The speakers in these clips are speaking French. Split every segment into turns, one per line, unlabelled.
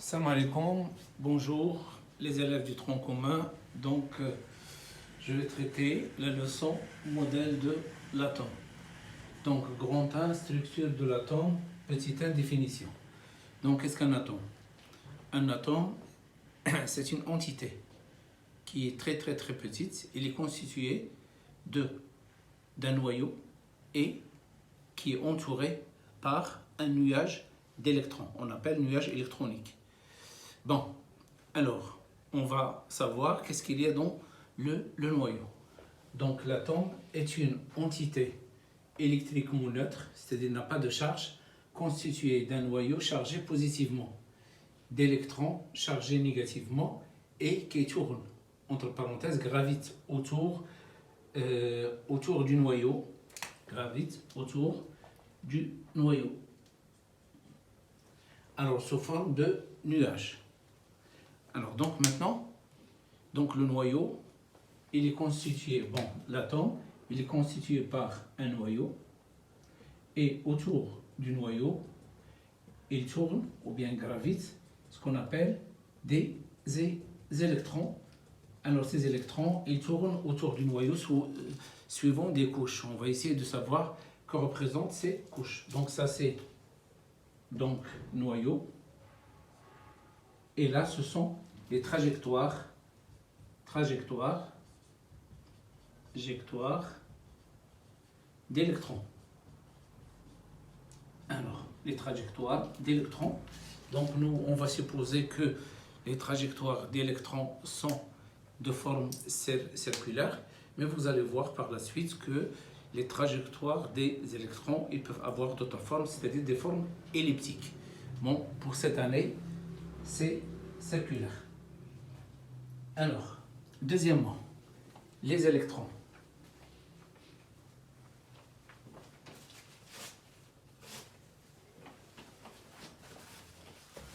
Salam alaikum, bonjour les élèves du tronc commun. Je vais traiter la leçon modèle de l'atome. Donc, grand A, structure de l'atome, petit a, définition. Donc, qu'est-ce qu'un atome? Un atome, c'est une entité qui est très petite. Il est constitué d'un noyau et qui est entouré par un nuage d'électrons. On appelle nuage électronique. Bon, alors, on va savoir qu'est-ce qu'il y a dans le noyau. Donc, l'atome est une entité électriquement neutre, c'est-à-dire n'a pas de charge, constituée d'un noyau chargé positivement, d'électrons chargés négativement et qui tourne, entre parenthèses, gravite autour du noyau. Gravite autour du noyau. Alors, sous forme de nuage. Alors, donc maintenant, le noyau, il est constitué, l'atome, il est constitué par un noyau, et autour du noyau, il tourne, ou bien gravite, ce qu'on appelle des électrons. Alors, ces électrons, ils tournent autour du noyau suivant des couches. On va essayer de savoir que représentent ces couches. Donc, ça, c'est noyau. Et là, ce sont les trajectoires d'électrons. Alors, les trajectoires d'électrons. Donc, nous, on va supposer que les trajectoires d'électrons sont de forme circulaire, mais vous allez voir par la suite que les trajectoires des électrons, ils peuvent avoir d'autres formes, c'est-à-dire des formes elliptiques. Bon, pour cette année, c'est circulaire. Alors, deuxièmement, les électrons.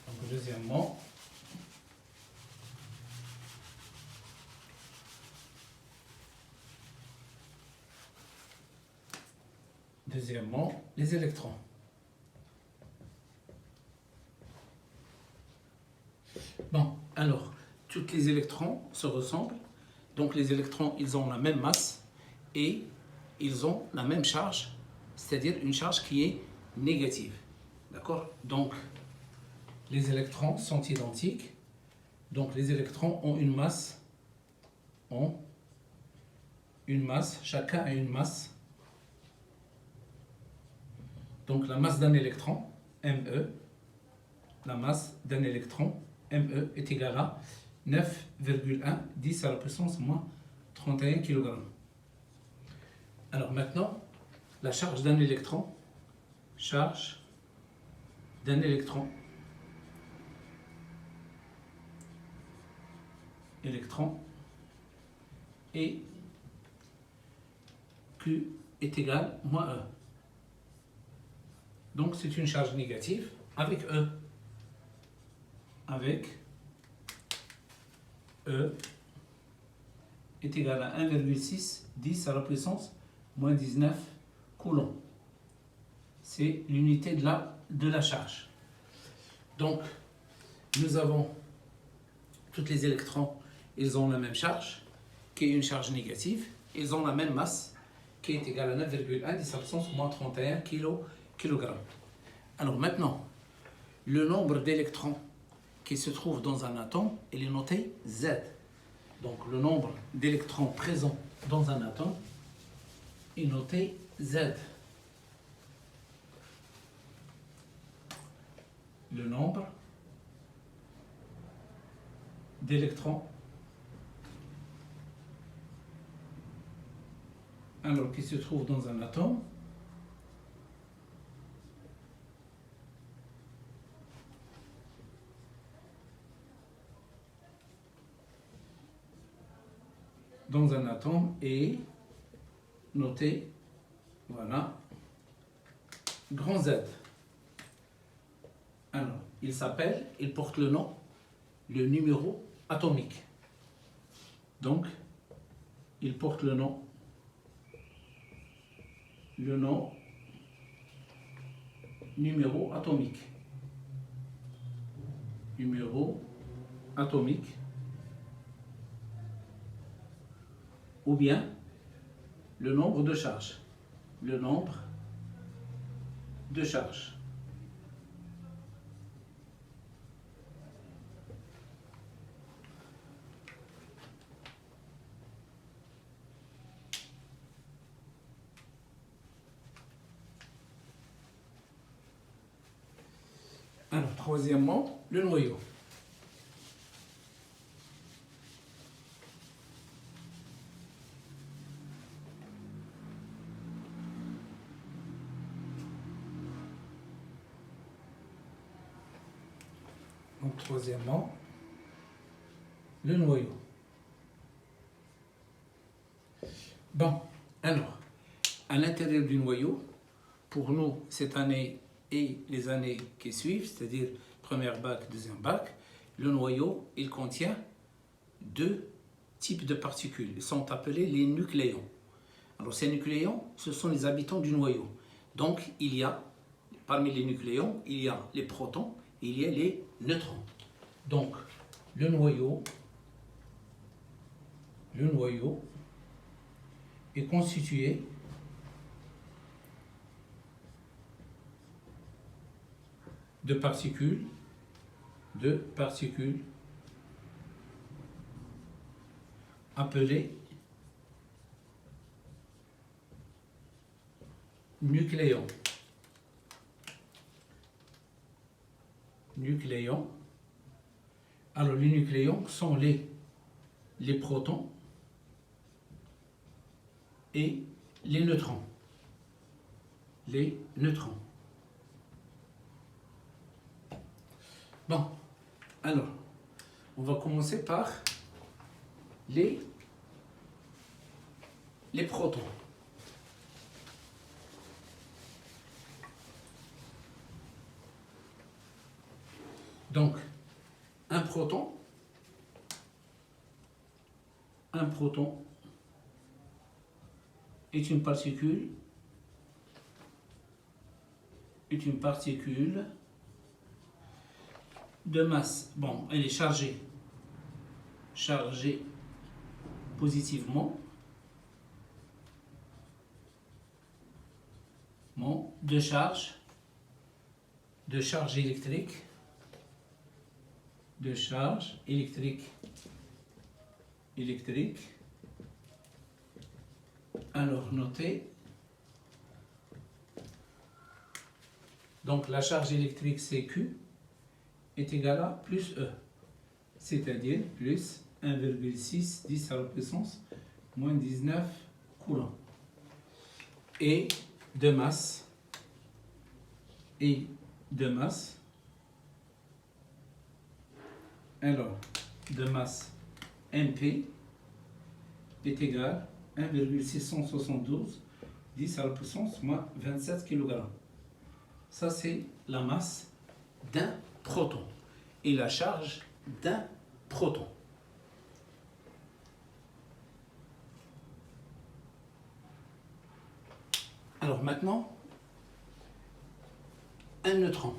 Donc, deuxièmement, les électrons. Bon, alors, tous les électrons se ressemblent. Donc, les électrons, ils ont la même masse et ils ont la même charge, c'est-à-dire une charge qui est négative. D'accord? Donc, les électrons sont identiques. Donc, les électrons ont une masse. Chacun a une masse. Donc, la masse d'un électron, ME, la masse d'un électron, ME, est égale à 9,1 10 à la puissance moins 31 kg. Alors maintenant, la charge d'un électron, et Q est égal à moins E. Donc c'est une charge négative avec E. E est égal à 1,6 10 à la puissance moins 19 coulombs. C'est l'unité de la charge. Donc, nous avons tous les électrons, ils ont la même charge, qui est une charge négative. Ils ont la même masse, qui est égale à 9,1 10 à la puissance moins 31 kg. Alors maintenant, le nombre d'électrons qui se trouve dans un atome, il est noté Z. Donc le nombre d'électrons présents dans un atome est noté Z. Le nombre d'électrons alors qui se trouve dans un atome est noté, voilà, grand Z. Alors, il porte le numéro atomique. Donc, il porte le numéro atomique. numéro atomique, ou bien le nombre de charges. Le nombre de charges. Alors, troisièmement, le noyau. Donc, troisièmement, le noyau. Bon, alors, à l'intérieur du noyau, pour nous, cette année et les années qui suivent, c'est-à-dire première bac, deuxième bac, le noyau, il contient deux types de particules. Ils sont appelés les nucléons. Alors, ces nucléons, ce sont les habitants du noyau. Donc, il y a, parmi les nucléons, il y a les protons, il y a les neutrons. Donc, le noyau est constitué de particules appelées nucléons. Alors, les nucléons sont les protons et les neutrons. Bon, alors, on va commencer par les protons. Donc, un proton est une particule de masse. Bon, elle est chargée positivement de charge électrique. Alors, notez. Donc, la charge électrique CQ est égale à plus E, c'est-à-dire plus 1,6 10 à la puissance moins 19 coulombs. Et de masse, alors, de masse MP est égal à 1,672 10 à la puissance moins 27 kg. Ça, c'est la masse d'un proton et la charge d'un proton. Alors maintenant, un neutron.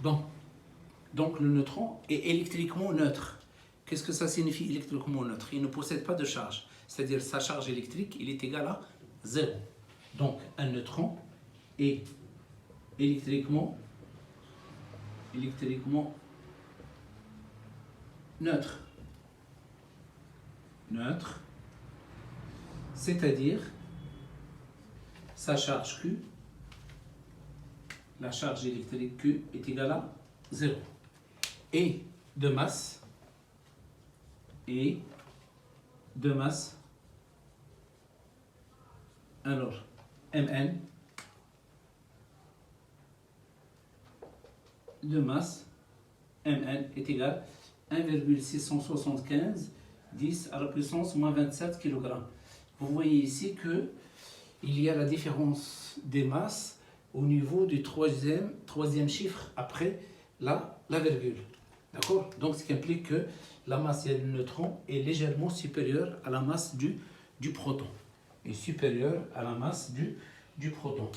Bon, donc le neutron est électriquement neutre. Qu'est-ce que ça signifie électriquement neutre? Il ne possède pas de charge, c'est-à-dire sa charge électrique, il est égal à 0. Donc un neutron est électriquement neutre. C'est-à-dire sa charge Q, la charge électrique Q est égale à 0. Et de masse, alors Mn de masse, Mn est égal à 1,675 10 à la puissance moins 27 kg. Vous voyez ici que il y a la différence des masses au niveau du troisième chiffre après la virgule. D'accord? Donc, ce qui implique que la masse du neutron est légèrement supérieure à la masse du proton et supérieure à la masse du proton.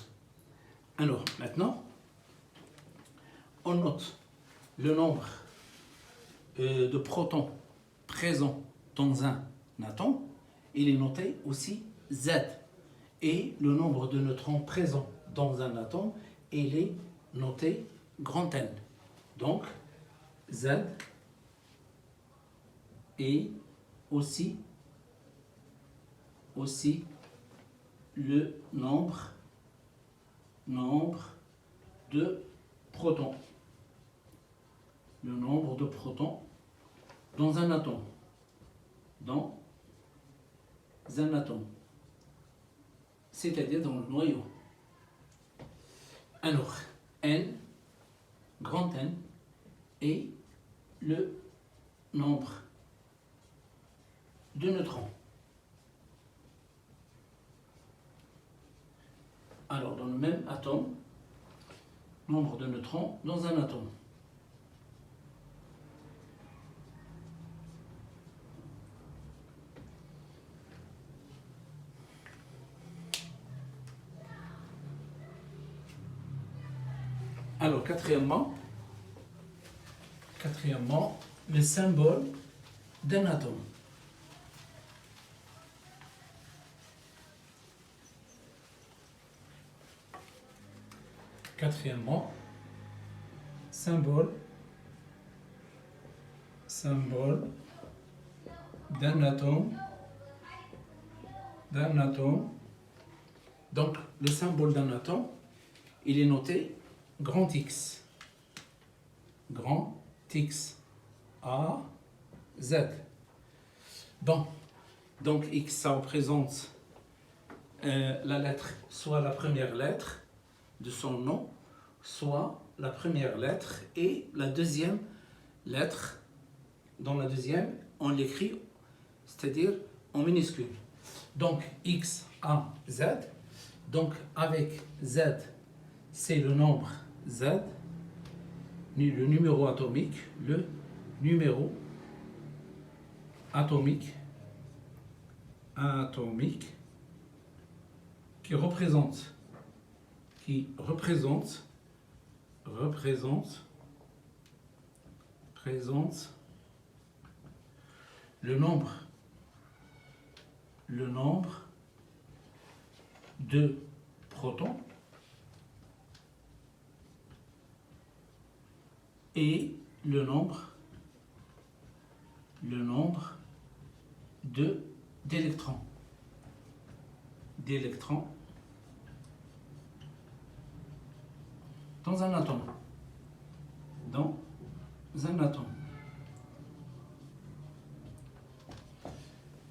Alors, maintenant, on note le nombre de protons présents dans un atome. Il est noté aussi Z. Et le nombre de neutrons présents dans un atome, il est noté grand N. Donc, Z et aussi le nombre de protons. Le nombre de protons dans un atome. Dans un atome. C'est-à-dire dans le noyau. Alors, N, grand N, est le nombre de neutrons. Alors, dans le même atome, nombre de neutrons dans un atome. Alors, quatrièmement, le symbole d'un atome. Quatrièmement, symbole d'un atome. Donc, le symbole d'un atome, il est noté grand X. Grand X. A, Z. Bon, donc X, ça représente la lettre, soit la première lettre de son nom, soit la première lettre et la deuxième lettre. Dans la deuxième, on l'écrit, c'est-à-dire en minuscule. Donc X, A, Z. Donc avec Z, c'est le nombre Z, le numéro atomique, qui représente le nombre de protons et le nombre d'électrons. Dans un atome.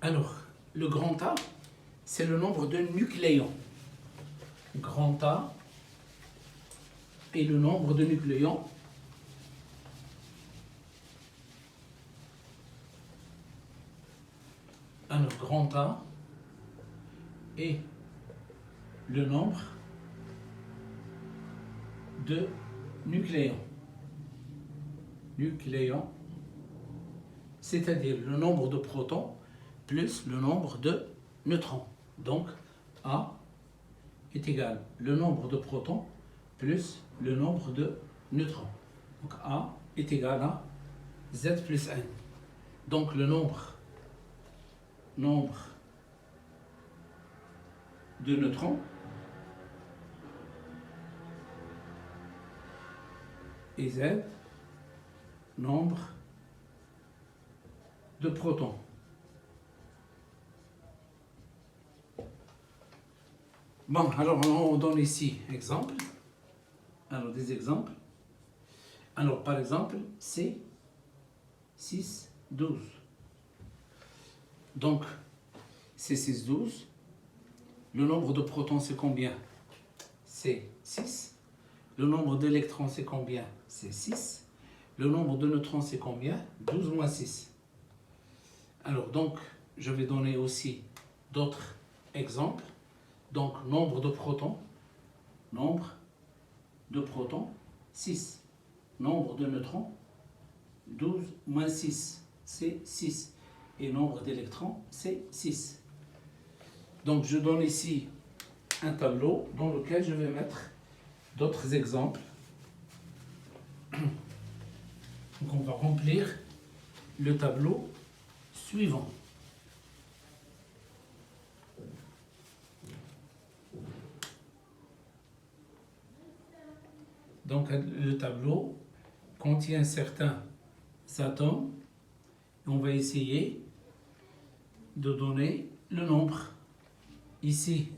Alors, le grand A, c'est le nombre de nucléons. Grand A est le nombre de nucléons. Alors, grand A est le nombre de nucléons, c'est-à-dire le nombre de protons plus le nombre de neutrons. Donc, A est égal le nombre de protons plus le nombre de neutrons. Donc, A est égal à Z plus N. Donc, le nombre de neutrons et Z, nombre de protons. Bon, alors on donne ici exemple. Alors des exemples. Alors par exemple, c'est 6, 12. Donc, c'est 6, 12. Le nombre de protons, c'est combien? C'est 6. Le nombre d'électrons, c'est combien? C'est 6. Le nombre de neutrons, c'est combien? 12 moins 6. Alors, donc, je vais donner aussi d'autres exemples. Donc, nombre de protons, 6. Nombre de neutrons, 12 moins 6, c'est 6. Et nombre d'électrons, c'est 6. Donc, je donne ici un tableau dans lequel je vais mettre d'autres exemples. Donc on va remplir le tableau suivant. Donc le tableau contient certains atomes et on va essayer de donner le nombre. Ici,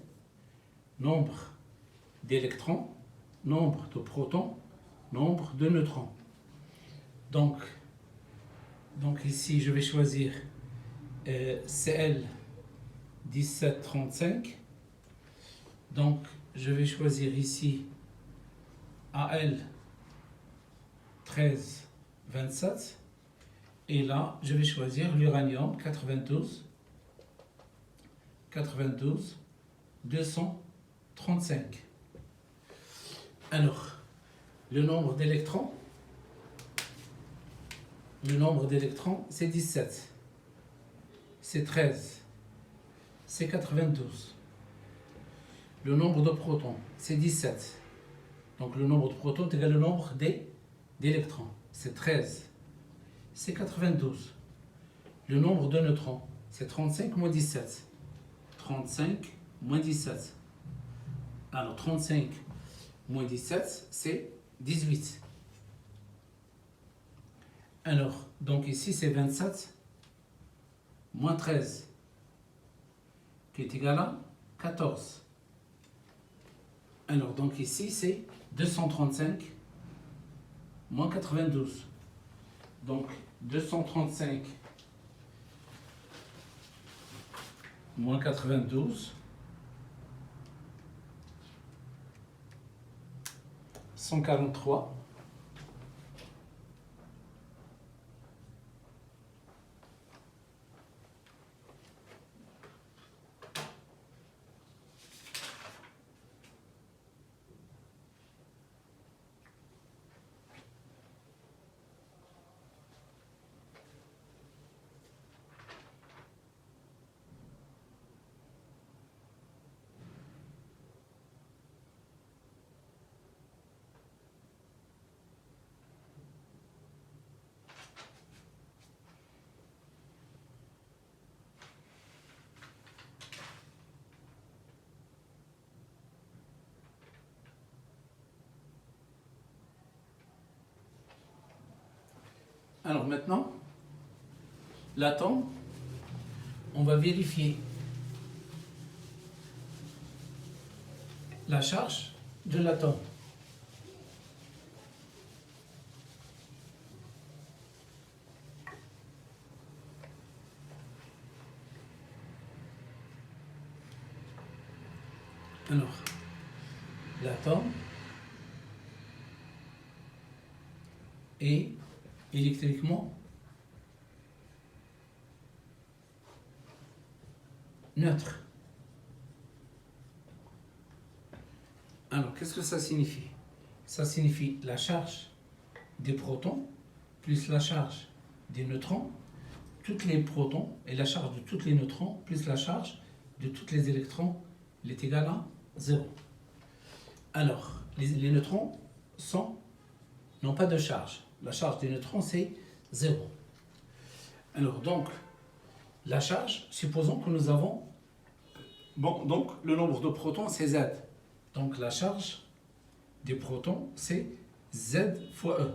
nombre d'électrons, nombre de protons, nombre de neutrons. Donc ici, je vais choisir Cl 1735. Donc, je vais choisir ici Al 1327. Et là, je vais choisir l'uranium 92 235. Alors, le nombre d'électrons, c'est 17, c'est 13, c'est 92. Le nombre de protons, c'est 17. Donc le nombre de protons est égal au nombre d'électrons, c'est 13, c'est 92. Le nombre de neutrons, c'est 35 moins 17. 35 moins 17. Alors 35 moins 17, c'est 18. Alors, donc ici c'est 27 moins 13, qui est égal à 14. Alors, donc ici c'est 235 moins 92. Donc 235 moins 92, 143. Alors maintenant, l'atome, on va vérifier la charge de l'atome. Alors, l'atome est électriquement neutre. Alors, qu'est-ce que ça signifie? Ça signifie la charge des protons plus la charge des neutrons, tous les protons et la charge de tous les neutrons plus la charge de tous les électrons est égale à 0. Alors, les neutrons n'ont pas de charge. La charge des neutrons, c'est 0. Alors, donc, la charge, supposons que nous avons... Bon, donc, le nombre de protons, c'est Z. Donc, la charge des protons, c'est Z fois E.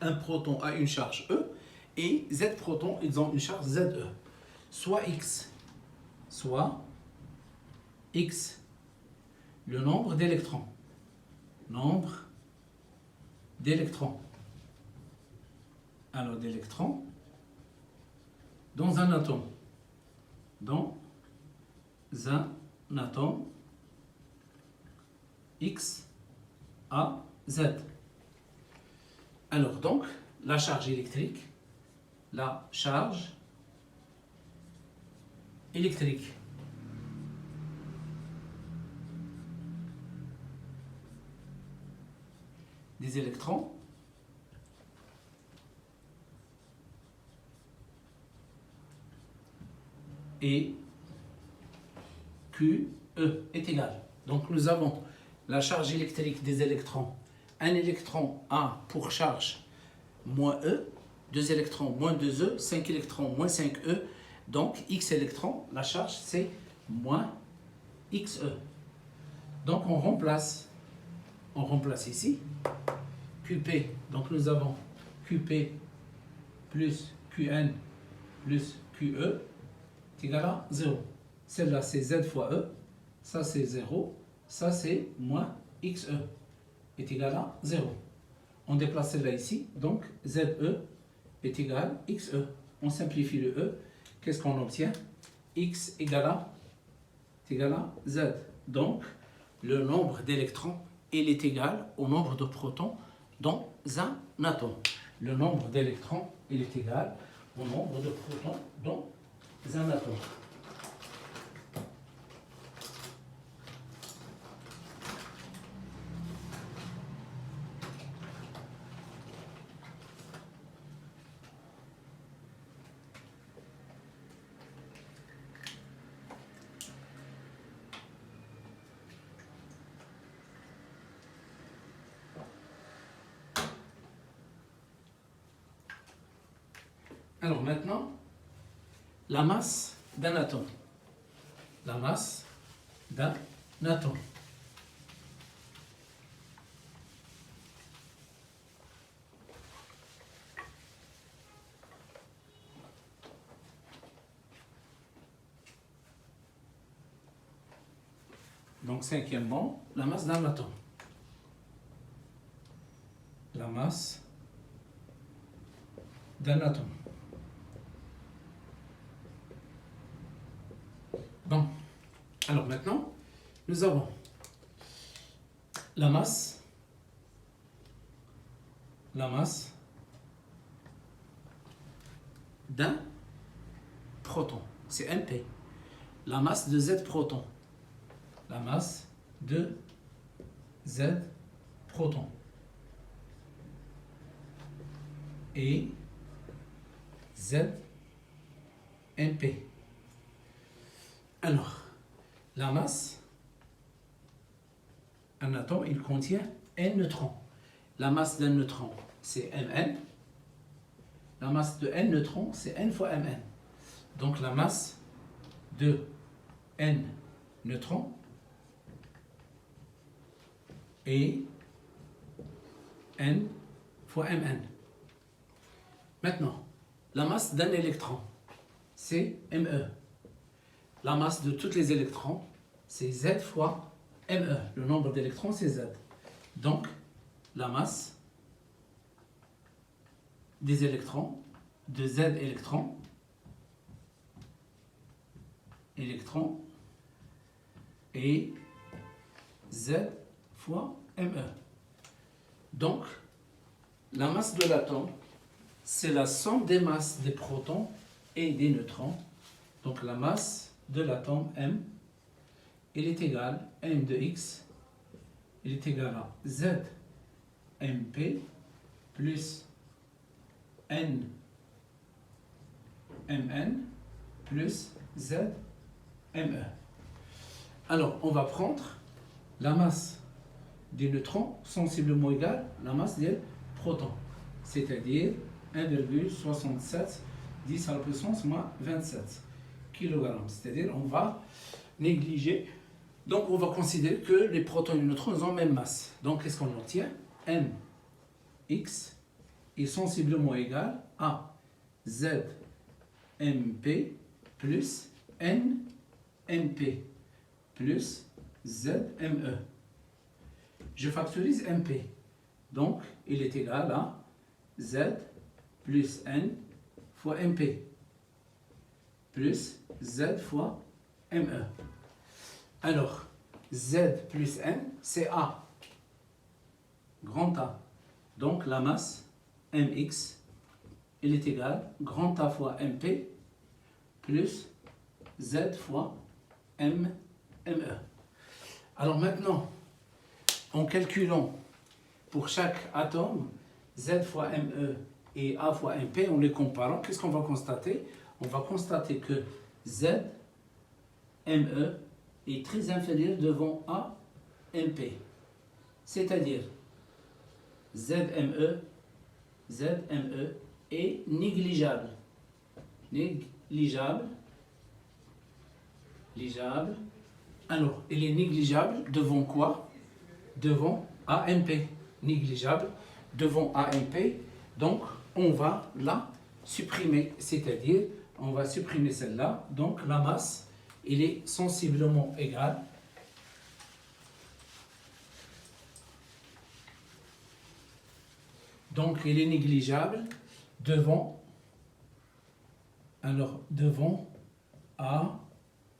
Un proton a une charge E, et Z protons, ils ont une charge ZE. Soit X, le nombre d'électrons. Alors, d'électrons dans un atome. X, A, Z. Alors, donc, la charge électrique des électrons est Q E est égal. Donc nous avons la charge électrique des électrons. Un électron A pour charge moins E, 2 électrons moins 2E, 5 électrons moins 5E. Donc X électrons, la charge c'est moins XE. Donc on remplace ici QP. Donc nous avons QP plus QN plus QE est égal à 0. Celle-là c'est Z fois E, ça c'est 0, ça c'est moins XE est égal à 0. On déplace celle-là ici, donc ZE est égal à XE. On simplifie le E, qu'est-ce qu'on obtient? X est égal à Z. Donc le nombre d'électrons il est égal au nombre de protons dans un atome. Le nombre d'électrons il est égal au nombre de protons dans un atome. Alors maintenant, la masse d'un atome. La masse d'un atome. Donc cinquièmement, la masse d'un atome. La masse d'un atome. Bon, alors maintenant, nous avons la masse d'un proton, c'est MP. La masse de Z protons, la masse de Z protons. Et Z MP. Alors, la masse, un atome, il contient N neutrons. La masse d'un neutron, c'est Mn. La masse de N neutrons, c'est N fois Mn. Donc la masse de N neutrons est N fois Mn. Maintenant, la masse d'un électron, c'est Me. La masse de tous les électrons, c'est Z fois Me. Le nombre d'électrons, c'est Z. Donc, la masse des électrons, de Z électrons, et Z fois Me. Donc, la masse de l'atome, c'est la somme des masses des protons et des neutrons. Donc, la masse de l'atome M, il est égal à M de X, il est égal à Z MP plus N Mn plus Z Me. Alors, on va prendre la masse des neutrons sensiblement égale à la masse des protons, c'est-à-dire 1,67 10 à la puissance moins 27 kg. C'est-à-dire on va négliger, donc on va considérer que les protons et les neutrons ont la même masse. Donc qu'est-ce qu'on obtient? Mx est sensiblement égal à ZMP plus NMP plus ZME. Je factorise MP, donc il est égal à Z plus N fois MP plus Z fois ME. Alors, Z plus N, c'est A, grand A. Donc la masse Mx, il est égal à grand A fois MP plus Z fois ME. Alors maintenant, en calculant pour chaque atome, Z fois ME et A fois MP, en les comparant, qu'est-ce qu'on va constater? On va constater que Z, ME est très inférieur devant AMP. C'est-à-dire ZME est négligeable. Négligeable. Alors, il est négligeable devant quoi? Devant AMP. Négligeable devant AMP. Donc, on va la supprimer. C'est-à-dire, on va supprimer celle-là. Donc, la masse, elle est sensiblement égale. Donc, elle est négligeable devant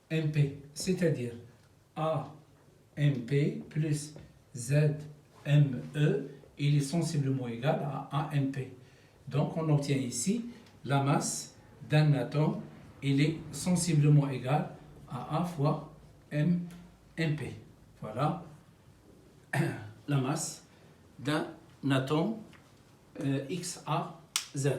AMP, c'est-à-dire AMP plus ZME, il est sensiblement égal à AMP. Donc, on obtient ici la masse d'un atome, il est sensiblement égal à A fois MP. Voilà la masse d'un atome XAZ.